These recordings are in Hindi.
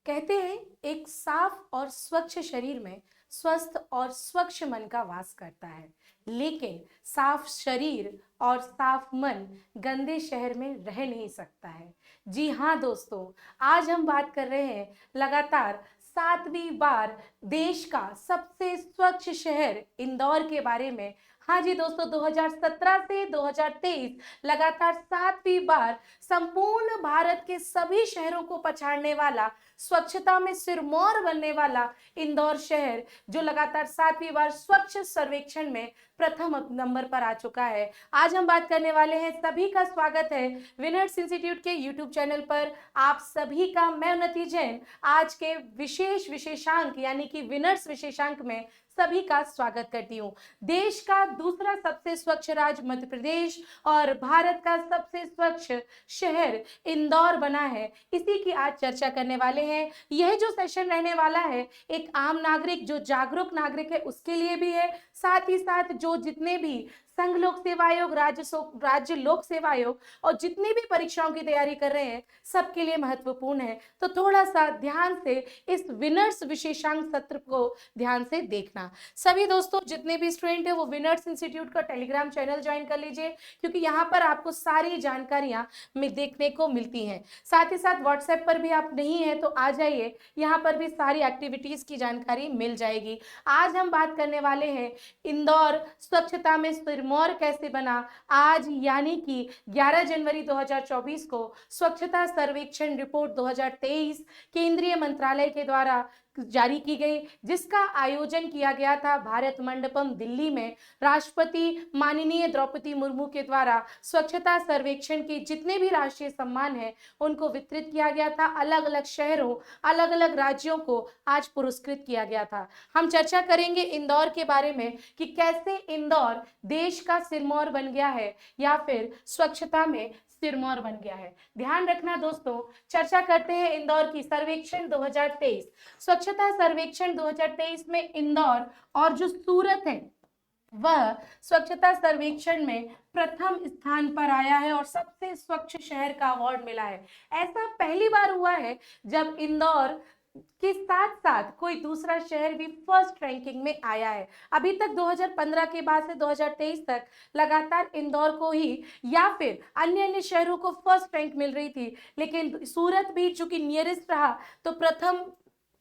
कहते हैं एक साफ और स्वच्छ शरीर में स्वस्थ और स्वच्छ मन का वास करता है। लेकिन साफ शरीर और साफ मन गंदे शहर में रह नहीं सकता है। जी हाँ दोस्तों, आज हम बात कर रहे हैं लगातार 7वीं बार देश का सबसे स्वच्छ शहर इंदौर के बारे में। हाँ जी दोस्तों, 2017 से 2023 लगातार 7वीं बार संपूर्ण भारत के सभी शहरों को पछाड़ने वाला, स्वच्छता में सिरमौर बनने वाला इंदौर शहर जो लगातार 7वीं बार स्वच्छ सर्वेक्षण में प्रथम नंबर पर आ चुका है। आज हम बात करने वाले हैं, सभी का स्वागत है विनर्स इंस्टीट्यूट के यूट्यूब चैनल पर। आप सभी का मैं उन्नति जैन आज के विशेषांक यानी कि विनर्स विशेषांक में सभी का स्वागत करती हूँ। देश का दूसरा सबसे स्वच्छ राज्य मध्य प्रदेश और भारत का सबसे स्वच्छ शहर इंदौर बना है, इसी की आज चर्चा करने वाले हैं। यह जो सेशन रहने वाला है एक आम नागरिक जो जागरूक नागरिक है उसके लिए भी है, साथ ही साथ जो जितने भी संघ लोक सेवा आयोग, राज्य लोक सेवा आयोग और जितनी भी परीक्षाओं की तैयारी कर रहे हैं सबके लिए महत्वपूर्ण है। तो थोड़ा सा ध्यान से इस विनर्स विशेषांक सत्र को ध्यान से देखना। सभी दोस्तों जितने भी स्टूडेंट है वो विनर्स इंस्टीट्यूट का टेलीग्राम चैनल ज्वाइन कर लीजिए, क्योंकि यहाँ पर आपको सारी जानकारियां में देखने को मिलती हैं। साथ ही साथ व्हाट्सएप पर भी आप नहीं है तो आ जाइए, यहाँ पर भी सारी एक्टिविटीज की जानकारी मिल जाएगी। आज हम बात करने वाले हैं इंदौर स्वच्छता में सिरमौर कैसे बना। आज यानी कि 11 जनवरी 2024 को स्वच्छता सर्वेक्षण रिपोर्ट 2023 केंद्रीय मंत्रालय के द्वारा जारी की गई, जिसका आयोजन किया गया था भारत मंडपम दिल्ली में। राष्ट्रपति माननीय द्रौपदी मुर्मू के द्वारा स्वच्छता सर्वेक्षण के जितने भी राष्ट्रीय सम्मान हैं उनको वितरित किया गया था। अलग अलग शहरों, अलग अलग राज्यों को आज पुरस्कृत किया गया था। हम चर्चा करेंगे इंदौर के बारे में कि कैसे इंदौर देश का सिरमौर बन गया है या फिर स्वच्छता में सिरमौर बन गया है। ध्यान रखना दोस्तों, चर्चा करते हैं इंदौर की सर्वेक्षण 2023। स्वच्छता सर्वेक्षण 2023 में इंदौर और जो सूरत है वह स्वच्छता सर्वेक्षण में प्रथम स्थान पर आया है और सबसे स्वच्छ शहर का अवार्ड मिला है। ऐसा पहली बार हुआ है जब इंदौर के साथ साथ कोई दूसरा शहर भी फर्स्ट रैंकिंग में आया है। अभी तक 2015 के बाद से 2023 तक लगातार इंदौर को ही या फिर अन्य शहरों को फर्स्ट रैंक मिल रही थी, लेकिन सूरत भी चूंकि नियरेस्ट रहा तो प्रथम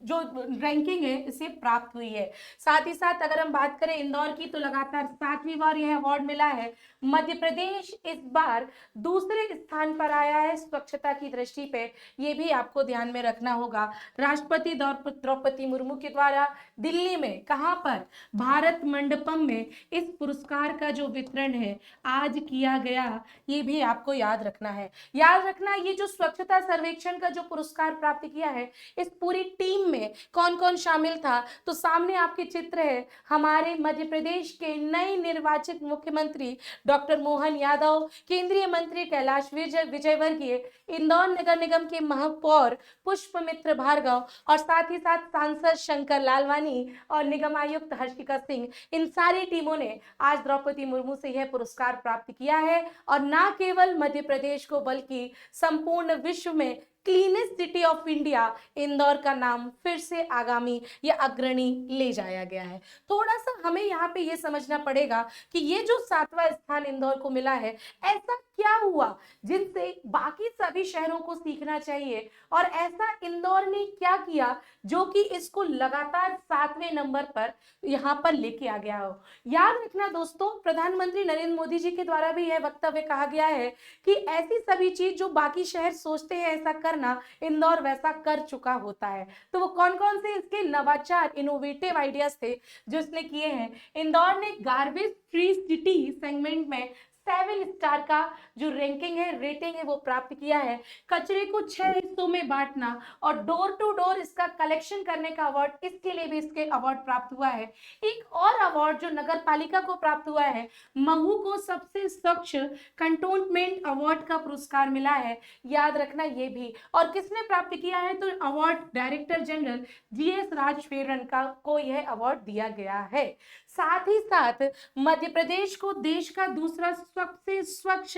जो रैंकिंग है इसे प्राप्त हुई है। साथ ही साथ अगर हम बात करें इंदौर की तो लगातार 7वीं बार यह अवार्ड मिला है। मध्य प्रदेश इस बार दूसरे स्थान पर आया है स्वच्छता की दृष्टि पे, ये भी आपको ध्यान में रखना होगा। राष्ट्रपति द्रौपदी मुर्मू के द्वारा दिल्ली में, कहां पर, भारत मंडपम में इस पुरस्कार का जो वितरण है आज किया गया, ये भी आपको याद रखना है। याद रखना, ये जो स्वच्छता सर्वेक्षण का जो पुरस्कार प्राप्त किया है इस पूरी टीम में कौन कौन शामिल था, तो सामने आपके चित्र है। हमारे मध्य प्रदेश के नए निर्वाचित मुख्यमंत्री डॉक्टर मोहन यादव, केंद्रीय मंत्री कैलाश विजयवर्गीय, इंदौर नगर निगम के महापौर पुष्पमित्र भार्गव और साथ ही साथ सांसद शंकर लालवानी और निगम आयुक्त हर्षिका सिंह, इन सारी टीमों ने आज द्रौपदी मुर्मू से यह पुरस्कार प्राप्त किया है। और न केवल मध्य प्रदेश को बल्कि संपूर्ण विश्व में cleanest city of India Indore का नाम फिर से आगामी या अग्रणी ले जाया गया है। थोड़ा सा हमें यहाँ पे ये समझना पड़ेगा कि ये जो 7वां स्थान इंदौर को मिला है, ऐसा क्या हुआ जिनसे बाकी सभी शहरों को सीखना चाहिए और ऐसा इंदौर ने क्या किया जो कि इसको लगातार 7वें नंबर पर यहाँ पर लेके आ गया हो। याद रखना दोस्तों, प्रधानमंत्री नरेंद्र मोदी जी के द्वारा भी यह वक्तव्य कहा गया है कि ऐसी सभी चीज जो बाकी शहर सोचते हैं ऐसा करना, इंदौर वैसा कर चुका होता है। तो वो कौन कौन से इसके नवाचार, इनोवेटिव आइडियाज थे जो इसने किए हैं। इंदौर ने गार्बेज फ्री सिटी सेगमेंट में 7 स्टार का जो रैंकिंग है, रेटिंग है, वो प्राप्त किया है। कचरे को 6 हिस्सों में बांटना और डोर टू डोर इसका कलेक्शन करने का अवार्ड, इसके लिए भी इसके अवार्ड प्राप्त हुआ है। एक और अवार्ड जो नगर पालिका को प्राप्त हुआ है, महू को सबसे स्वच्छ कंटोनमेंट अवार्ड का पुरस्कार मिला है। याद रखना ये भी। और किसने प्राप्त किया है, तो अवार्ड डायरेक्टर जनरल GS राजफेरन का को यह अवार्ड दिया गया है। साथ ही साथ मध्य प्रदेश को देश का दूसरा सबसे स्वच्छ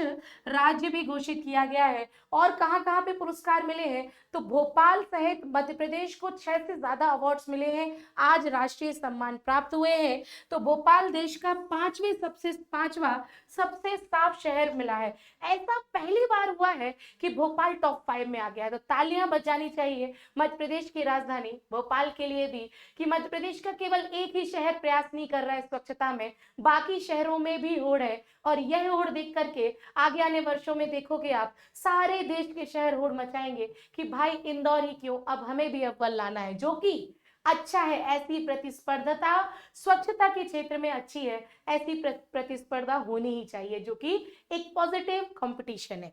राज्य भी घोषित किया गया है। और कहाँ कहाँ पे पुरस्कार मिले हैं, तो भोपाल सहित मध्य प्रदेश को 6 से ज्यादा अवार्ड्स मिले हैं, आज राष्ट्रीय सम्मान प्राप्त हुए हैं। तो भोपाल देश का पांचवा सबसे साफ शहर मिला है। ऐसा पहली बार हुआ है कि भोपाल टॉप 5 में आ गया है। तो तालियां बजानी चाहिए मध्य प्रदेश की राजधानी भोपाल के लिए भी, कि मध्य प्रदेश का केवल एक ही शहर प्रयास नहीं कर रहा है स्वच्छता में, बाकी शहरों में भी होड़ है। और यह होड़ देख करके आगे आने वर्षों में देखोगे आप, सारे देश के शहर होड़ मचाएंगे कि भाई इंदौर ही क्यों, अब हमें भी अव्वल लाना है, जो कि अच्छा है। ऐसी प्रतिस्पर्धता स्वच्छता के क्षेत्र में अच्छी है, ऐसी प्रतिस्पर्धा होनी ही चाहिए, जो कि एक पॉजिटिव कंपटीशन है।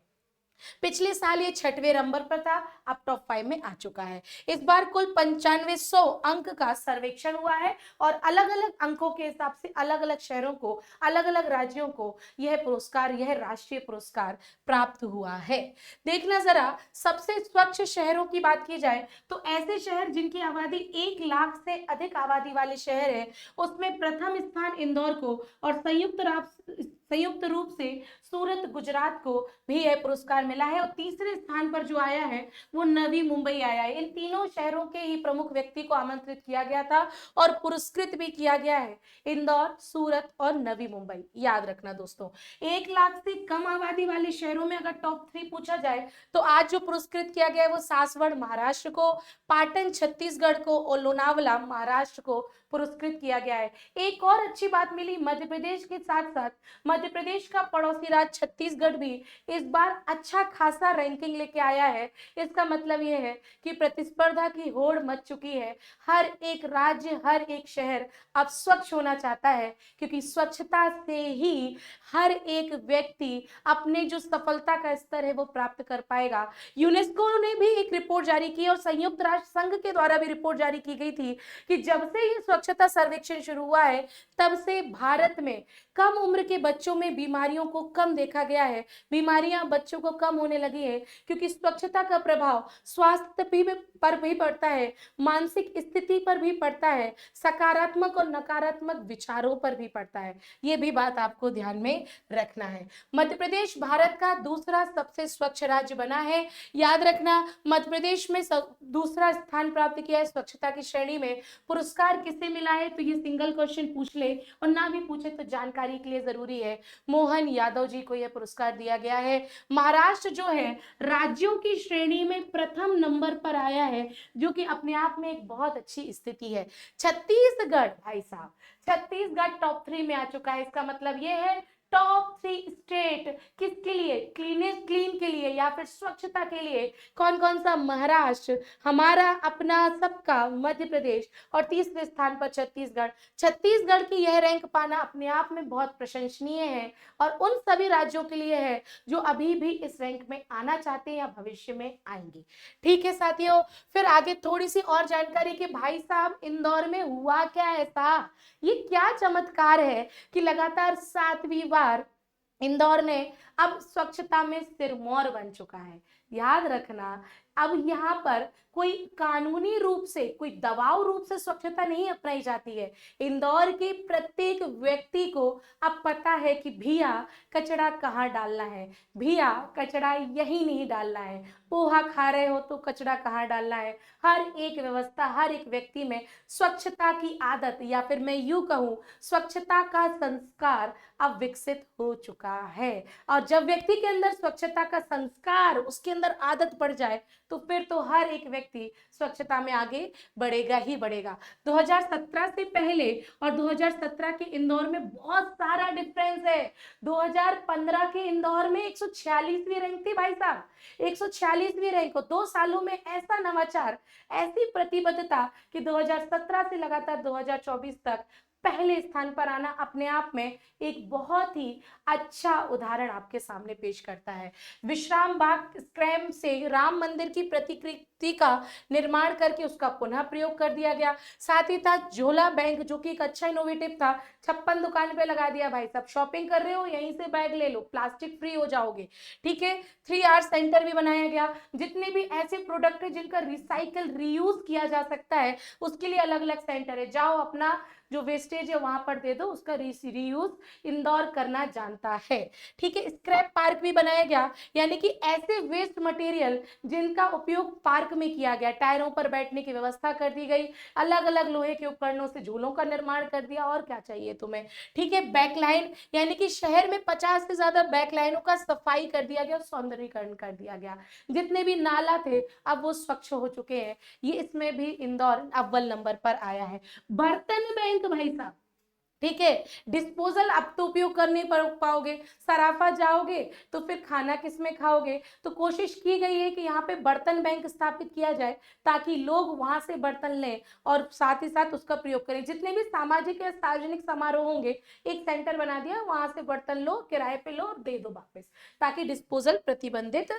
पिछले साल ये 6वें नंबर पर था, अब टॉप 5 में आ चुका है। इस बार कुल 9500 अंक का सर्वेक्षण हुआ है और अलग अलग अंकों के हिसाब से अलग अलग शहरों को, अलग अलग राज्यों को यह पुरस्कार, यह राष्ट्रीय पुरस्कार प्राप्त हुआ है। देखना जरा, सबसे स्वच्छ शहरों की बात की जाए तो ऐसे शहर जिनकी आबादी 1 लाख से अधिक आबादी वाले शहर है, उसमें प्रथम स्थान इंदौर को और संयुक्त रूप से सूरत गुजरात को भी यह पुरस्कार मिला है। और तीसरे स्थान पर जो आया है वो नवी मुंबई आया है। इन तीनों शहरों के ही प्रमुख व्यक्ति को आमंत्रित किया गया था और पुरस्कृत भी किया गया है, इंदौर, सूरत और नवी मुंबई। याद रखना दोस्तों, 1 लाख से कम आबादी वाले शहरों में अगर टॉप 3 पूछा जाए तो आज जो पुरस्कृत किया गया है वो सासवड़ महाराष्ट्र को, पाटन छत्तीसगढ़ को और लोनावला महाराष्ट्र को पुरस्कृत किया गया है। एक और अच्छी बात मिली, मध्य प्रदेश के साथ साथ मध्य प्रदेश का पड़ोसी राज्य छत्तीसगढ़ भी इस बार अच्छा खासा रैंकिंग लेके आया है। इसका मतलब यह है कि प्रतिस्पर्धा की होड़ मच चुकी है। हर एक राज्य, हर एक शहर अब स्वच्छ होना चाहता है, क्योंकि स्वच्छता से ही हर एक व्यक्ति अपने जो सफलता का स्तर है वो प्राप्त कर पाएगा। यूनेस्को ने भी एक रिपोर्ट जारी की और संयुक्त राष्ट्र संघ के द्वारा भी रिपोर्ट जारी की गई थी कि जब से ये स्वच्छता सर्वेक्षण शुरू हुआ है तब से भारत में कम उम्र के बच्चों में बीमारियों को कम देखा गया है। बीमारियां बच्चों को कम होने लगी है, क्योंकि स्वच्छता का प्रभाव स्वास्थ्य पर भी पड़ता है, मानसिक स्थिति पर भी पड़ता है, सकारात्मक और नकारात्मक विचारों पर भी पड़ता है। ये भी बात आपको ध्यान में रखना है। मध्य प्रदेश भारत का दूसरा सबसे स्वच्छ राज्य बना है। याद रखना, मध्य प्रदेश में दूसरा स्थान प्राप्त किया है स्वच्छता की श्रेणी में। पुरस्कार किसे मिला है, तो ये सिंगल क्वेश्चन पूछ ले और ना भी पूछे तो जानकारी के लिए जरूरी है। मोहन यादव जी को यह पुरस्कार दिया गया है। महाराष्ट्र जो है राज्यों की श्रेणी में प्रथम नंबर पर आया है, जो कि अपने आप में एक बहुत अच्छी स्थिति है। छत्तीसगढ़, भाई साहब, छत्तीसगढ़ टॉप 3 में आ चुका है। इसका मतलब यह है टॉप 3 स्टेट किसके लिए, क्लीन के लिए या फिर स्वच्छता के लिए। कौन कौन सा, महाराष्ट्र, हमारा अपना सबका मध्य प्रदेश और तीसरे स्थान पर छत्तीसगढ़। छत्तीसगढ़ की यह रैंक पाना अपने आप में बहुत प्रशंसनीय है और उन सभी राज्यों के लिए है जो अभी भी इस रैंक में आना चाहते हैं या भविष्य में आएंगे। ठीक है साथियों, फिर आगे थोड़ी सी और जानकारी कि भाई साहब इंदौर में हुआ क्या ऐसा, ये क्या चमत्कार है कि लगातार 7वीं बार इंदौर ने अब स्वच्छता में सिरमौर बन चुका है। याद रखना, अब यहाँ पर कोई कानूनी रूप से, कोई दबाव रूप से स्वच्छता नहीं अपनाई जाती है। इंदौर के प्रत्येक व्यक्ति को अब पता है कि भैया कचरा कहाँ डालना है, भैया कचरा यही नहीं डालना है, पोहा खा रहे हो तो कचरा कहाँ डालना है। हर एक व्यवस्था, हर एक व्यक्ति में स्वच्छता की आदत, या फिर मैं यूं कहूँ स्वच्छता का संस्कार अब विकसित हो चुका है। और जब व्यक्ति के अंदर स्वच्छता का संस्कार, उसके अंदर आदत पड़ जाए, तो फिर तो हर एक व्यक्ति स्वच्छता में आगे बढ़ेगा ही बढ़ेगा। 2017 से पहले और 2017 के इंदौर में बहुत सारा डिफरेंस है। 2015 के इंदौर में 146वीं रैंक थी भाई साहब, 146वीं रैंक। 2 सालों में ऐसा नवाचार, ऐसी प्रतिबद्धता कि 2017 से लगातार 2024 तक पहले स्थान पर आना अपने आप में एक बहुत ही अच्छा उदाहरण आपके सामने पेश करता है। विश्राम बाग स्क्रैम से राम मंदिर की आपूर्ति का निर्माण करके उसका पुनः प्रयोग कर दिया गया। साथ ही था झोला बैंक, जो कि एक अच्छा इनोवेटिव था। 56 दुकान पे लगा दिया, भाई साहब शॉपिंग कर रहे हो यहीं से बैग ले लो, प्लास्टिक फ्री हो जाओगे। ठीक है, 3R सेंटर भी बनाया गया। जितने भी ऐसे प्रोडक्ट है जिनका रिसाइकल रीयूज किया जा सकता है उसके लिए अलग अलग सेंटर है। जाओ अपना जो वेस्टेज है वहां पर दे दो, उसका रीयूज इंदौर करना जानता है। ठीक है, स्क्रैप पार्क भी बनाया गया, यानी कि ऐसे वेस्ट मटेरियल जिनका उपयोग पार्क में किया गया, टायरों पर बैठने की व्यवस्था कर दी गई, अलग अलग लोहे के उपकरणों से झूलों का निर्माण कर दिया, और क्या चाहिए तुम्हें। ठीक है, बैकलाइन, यानी कि शहर में 50 से ज्यादा बैकलाइनों का सफाई कर दिया गया, सौंदर्यीकरण कर दिया गया। जितने भी नाला थे अब वो स्वच्छ हो चुके हैं। ये इसमें भी इंदौर अव्वल नंबर पर आया है। बर्तन बैंक भाई साहब, ठीक है, डिस्पोजल अब तो उपयोग कर नहीं पाओगे, सराफा जाओगे तो फिर खाना किसमें खाओगे, तो कोशिश की गई है कि यहाँ पे बर्तन बैंक स्थापित किया जाए ताकि लोग वहां से बर्तन लें और साथ ही साथ उसका प्रयोग करें। जितने भी सामाजिक या सार्वजनिक समारोह होंगे एक सेंटर बना दिया, वहां से बर्तन लो, किराए पे लो और दे दो वापस, ताकि डिस्पोजल प्रतिबंधित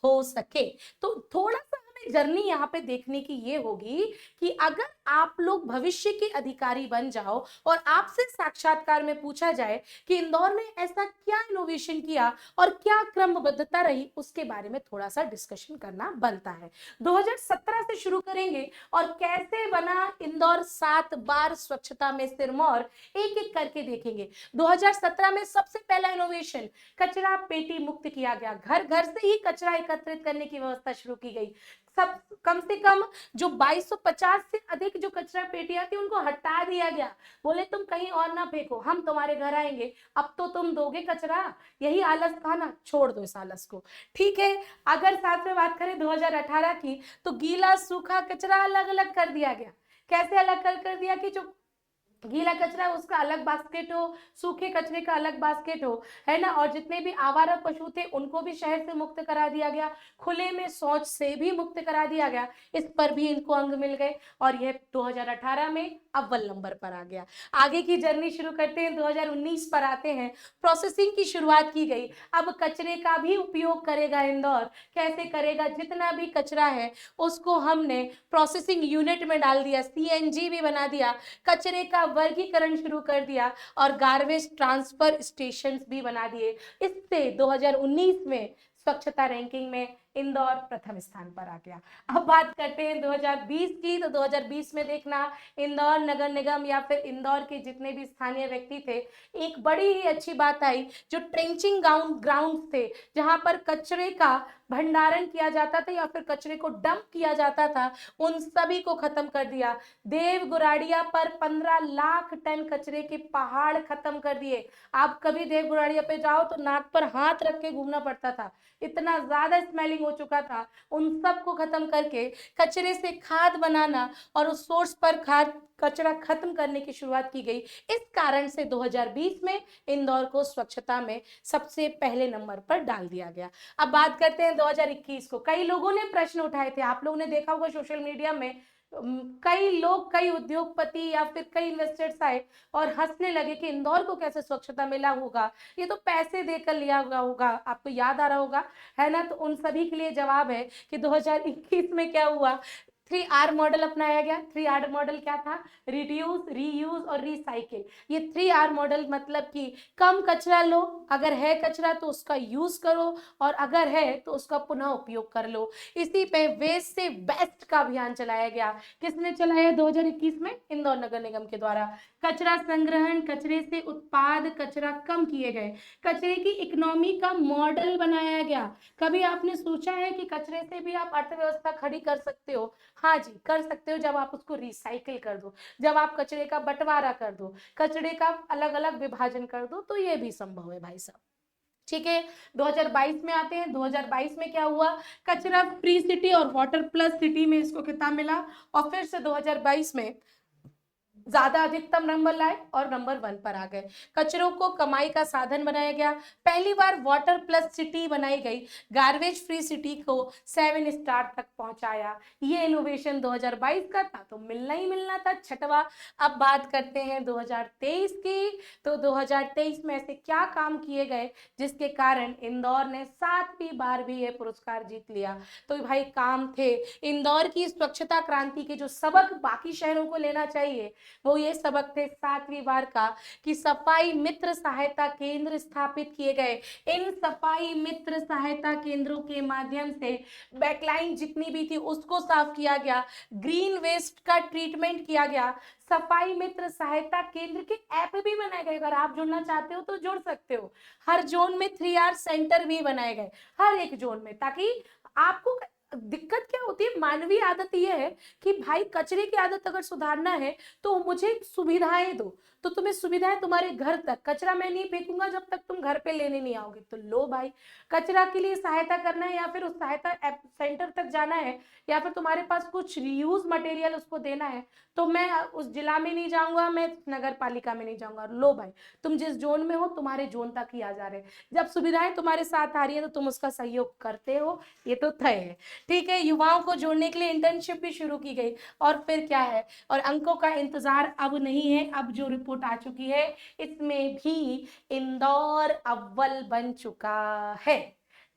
हो सके। तो थोड़ा सा जर्नी यहाँ पे देखने की ये होगी कि अगर आप लोग भविष्य के अधिकारी बन जाओ और आपसे साक्षात्कार में पूछा जाए कि इंदौर ने ऐसा क्या इनोवेशन किया और क्या क्रमबद्धता रही, उसके बारे में थोड़ा सा डिस्कशन करना बनता है। 2017 से शुरू करेंगे और कैसे बना इंदौर 7 बार स्वच्छता में सिरमौर, एक एक करके देखेंगे। 2017 में सबसे पहला इनोवेशन कचरा पेटी मुक्त किया गया, घर घर से ही कचरा एकत्रित करने की व्यवस्था शुरू की गई। सब कम से कम जो 2250 से अधिक जो कचरा पेटियां थी उनको हटा दिया गया, बोले तुम कहीं और ना फेंको, हम तुम्हारे घर आएंगे, अब तो तुम दोगे कचरा, यही आलस था ना, छोड़ दो इस आलस को। ठीक है, अगर साथ में बात करें 2018 की, तो गीला सूखा कचरा अलग अलग कर दिया गया। कैसे अलग कर दिया कि जो गीला कचरा है उसका अलग बास्केट हो, सूखे कचरे का अलग बास्केट हो, है ना। और जितने भी आवारा पशु थे उनको भी शहर से मुक्त करा दिया गया, खुले में शौच से भी मुक्त करा दिया गया, इस पर भी इनको अंग मिल गए और यह 2018 में अव्वल नंबर पर आ गया। आगे की जर्नी शुरू करते हैं, 2019 पर आते हैं। प्रोसेसिंग की शुरुआत की गई, अब कचरे का भी उपयोग करेगा इंदौर। कैसे करेगा, जितना भी कचरा है उसको हमने प्रोसेसिंग यूनिट में डाल दिया, CNG भी बना दिया, कचरे का वर्गीकरण शुरू कर दिया और गार्बेज ट्रांसफर स्टेशंस भी बना दिए। इससे 2019 में स्वच्छता रैंकिंग में इंदौर प्रथम स्थान पर आ गया। अब बात करते हैं 2020 की, तो 2020 में देखना इंदौर नगर निगम या फिर इंदौर के जितने भी स्थानीय व्यक्ति थे, एक बड़ी ही अच्छी बात आई, जो ट्रेंचिंग ग्राउंड थे जहां पर कचरे का भंडारण किया जाता था या फिर कचरे को डंप किया जाता था, उन सभी को खत्म कर दिया। देव गुराड़िया पर 15 लाख टन कचरे के पहाड़ खत्म कर दिए। आप कभी देव गुराड़िया पे जाओ तो नाक पर हाथ रख के घूमना पड़ता था, इतना ज्यादा स्मेलिंग हो चुका था। उन सब को खत्म करके कचरे से खाद बनाना और उस सोर्स पर खाद कचरा खत्म करने की शुरुआत की गई। इस कारण से 2020 में इंदौर को स्वच्छता में सबसे पहले नंबर पर डाल दिया गया। अब बात करते हैं 2021 को। कई लोगों ने प्रश्न उठाए थे, आप लोगों ने देखा होगा सोशल मीडिया में, कई लोग, कई उद्योगपति या फिर कई इन्वेस्टर्स आए और हंसने लगे कि इंदौर को कैसे स्वच्छता मिला होगा, ये तो पैसे देकर लिया हुआ होगा, आपको याद आ रहा होगा, है ना। तो उन सभी के लिए जवाब है कि 2021 में क्या हुआ, 3R मॉडल अपनाया गया। 3R मॉडल क्या था, रिड्यूस, रीयूज और रिसाइकिल। ये 3R मॉडल मतलब कि कम कचरा लो, अगर है कचरा तो उसका यूज करो और अगर है तो उसका पुनः उपयोग कर लो। इसी पे वेस्ट से बेस्ट का अभियान चलाया गया। किसने चलाया 2021 में, इंदौर नगर निगम के द्वारा। कचरा संग्रहण, कचरे से उत्पाद कचरा कम किए गए, कचरे की इकोनॉमी का मॉडल बनाया गया। कभी आपने सोचा है कि कचरे से भी आप अर्थव्यवस्था खड़ी कर सकते हो? हाँ जी, कर सकते हो, जब आप उसको रिसाइकिल कर दो, जब आप कचरे का बंटवारा कर दो, कचरे का अलग अलग विभाजन कर दो, तो ये भी संभव है भाई साहब। ठीक है, 2022 में आते हैं। 2022 में क्या हुआ, कचरा फ्री सिटी और वाटर प्लस सिटी में इसको खिताब मिला। और फिर से 2022 में ज्यादा अधिकतम नंबर लाए और नंबर 1 पर आ गए। कचरों को कमाई का साधन बनाया गया, पहली बार वाटर प्लस सिटी बनाई गई, गार्बेज फ्री सिटी को 7 स्टार तक पहुंचाया। ये इनोवेशन 2022 का था, तो मिलना ही मिलना था छठवा। अब बात करते हैं 2023 की, तो 2023 में ऐसे क्या काम किए गए जिसके कारण इंदौर ने 7वीं बार भी ये पुरस्कार जीत लिया। तो भाई काम थे इंदौर की स्वच्छता क्रांति के, जो सबक बाकी शहरों को लेना चाहिए वो ये सबक थे 7वीं बार का, कि सफाई मित्र सहायता केंद्र स्थापित किए गए। इन सफाई मित्र सहायता केंद्रों के माध्यम से बैकलाइन जितनी भी थी उसको साफ किया गया, ग्रीन वेस्ट का ट्रीटमेंट किया गया, सफाई मित्र सहायता केंद्र के ऐप भी बनाए गए, अगर आप जुड़ना चाहते हो तो जुड़ सकते हो। हर जोन में 3R सेंटर भी बनाए गए, हर एक जोन में, ताकि आपको दिक्कत क्या होती है, मानवीय आदत ये है कि भाई कचरे की आदत अगर सुधारना है तो मुझे सुविधाएं दो, तो तुम्हें सुविधाएं तुम्हारे घर तक, कचरा मैं नहीं फेंकूंगा जब तक तुम घर पे लेने नहीं आओगे, तो लो भाई, कचरा के लिए सहायता करना है या फिर उस सहायता सेंटर तक जाना है, या फिर तुम्हारे पास कुछ रीयूज मटेरियल उसको देना है, तो मैं उस जिला में नहीं जाऊंगा, मैं नगर पालिका में नहीं जाऊंगा, लो भाई तुम जिस जोन में हो तुम्हारे जोन तक ही आ जा रहे, जब सुविधाएं तुम्हारे साथ आ रही है तो तुम उसका सहयोग करते हो, ये तो तय है। ठीक है, युवाओं को जोड़ने के लिए इंटर्नशिप भी शुरू की गई, और फिर क्या है, और अंकों का इंतजार अब नहीं है, अब जो रिपोर्ट आ चुकी है इसमें भी इंदौर अव्वल बन चुका है।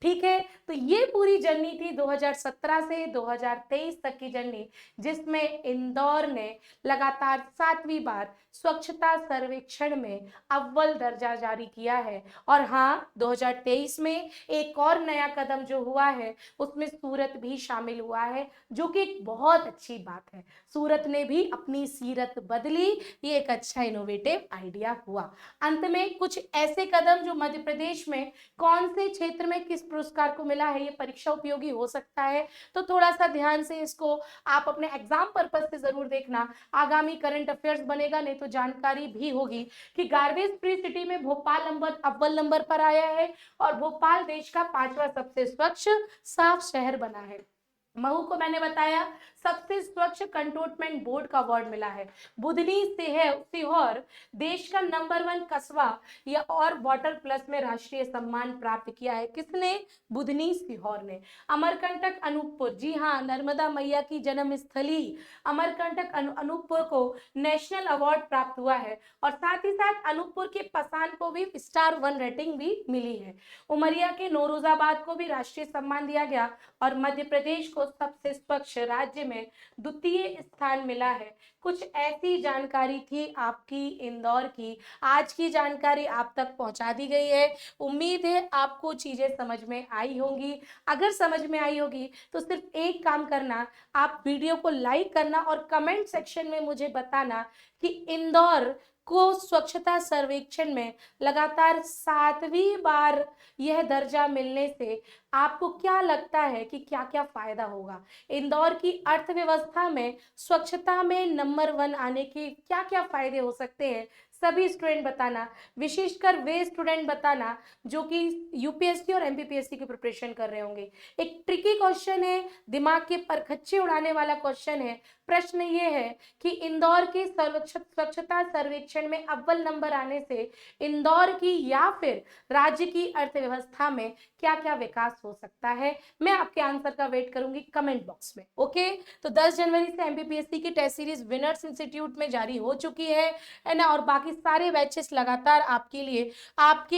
ठीक है, तो ये पूरी जर्नी थी 2017 से 2023 तक की जर्नी, जिसमें इंदौर ने लगातार 7वीं बार स्वच्छता सर्वेक्षण में अव्वल दर्जा जारी किया है। और हाँ, 2023 में एक और नया कदम जो हुआ है उसमें सूरत भी शामिल हुआ है, जो कि एक बहुत अच्छी बात है। सूरत ने भी अपनी सीरत बदली, ये एक अच्छा इनोवेटिव आइडिया हुआ। अंत में कुछ ऐसे कदम जो मध्य प्रदेश में कौन से क्षेत्र में किस पुरस्कार को मिला है, ये परीक्षा उपयोगी हो सकता है, तो थोड़ा सा ध्यान से इसको आप अपने एग्जाम पर्पस से जरूर देखना। आगामी करंट अफेयर्स बनेगा, नहीं तो जानकारी भी होगी कि गार्बेज फ्री सिटी में भोपाल अव्वल नंबर पर आया है, और भोपाल देश का 5वां सबसे स्वच्छ साफ शहर बना है। महू को मैंने बताया सबसे स्वच्छ कंटोनमेंट बोर्ड का अवार्ड मिला है। बुधनी सीहोर देश का नंबर 1 कस्बा या और वाटर प्लस में राष्ट्रीय सम्मान प्राप्त किया है। किसने? बुधनी सीहोर ने। अमरकंटक अनूपपुर, जी हाँ, नर्मदा मैया की जन्म स्थली अमरकंटक अनूपपुर को नेशनल अवार्ड प्राप्त हुआ है, और साथ ही साथ अनूपपुर के पसान को भी स्टार 1 रेटिंग भी मिली है। उमरिया के नौरोजाबाद को भी राष्ट्रीय सम्मान दिया गया, और मध्य प्रदेश को सबसे स्वच्छ राज्य में द्वितीय स्थान मिला है। कुछ ऐसी जानकारी थी आपकी इंदौर की, आज की जानकारी आप तक पहुंचा दी गई है। उम्मीद है आपको चीजें समझ में आई होंगी। अगर समझ में आई होगी तो सिर्फ एक काम करना, आप वीडियो को लाइक करना और कमेंट सेक्शन में मुझे बताना कि इंदौर को स्वच्छता सर्वेक्षण में लगातार 7वीं बार यह दर्जा मिलने से आपको क्या लगता है कि क्या क्या फायदा होगा। इंदौर की अर्थव्यवस्था में स्वच्छता में नंबर 1 आने के क्या क्या फायदे हो सकते हैं, सभी स्टूडेंट बताना, विशेषकर वे स्टूडेंट बताना जो कि यूपीएससी और एमपीपीएससी की प्रिपरेशन कर रहे होंगे। एक ट्रिकी क्वेश्चन है, दिमाग के परखच्चे उड़ाने वाला क्वेश्चन है। प्रश्न ये है कि इंदौर के स्वच्छता सर्वेक्षण में अव्वल नंबर आने से इंदौर की या फिर राज्य की अर्थव्यवस्था में क्या क्या विकास हो सकता है। मैं आपके आंसर का वेट करूंगी कमेंट बॉक्स में। ओके, तो 10 जनवरी से एमपीपीएससी की टेस्ट सीरीज विनर्स इंस्टीट्यूट में जारी हो चुकी है ना, और बाकी सारे बैचेस लगातार आपके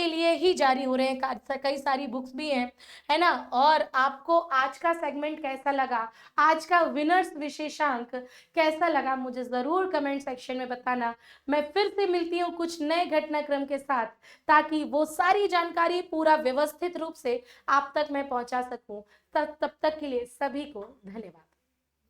लिए ही जारी हो रहे हैं। कई सारी बुक्स भी हैं, है ना। और आपको आज का सेगमेंट कैसा लगा, आज का विनर्स विशेषांक कैसा लगा, मुझे जरूर कमेंट सेक्शन में बताना। मैं फिर से मिलती हूँ कुछ नए घटनाक्रम के साथ, ताकि वो सारी जानकारी पूरा व्यवस्थित रूप से आप तक मैं पहुंचा सकूं। तब तक के लिए सभी को धन्यवाद।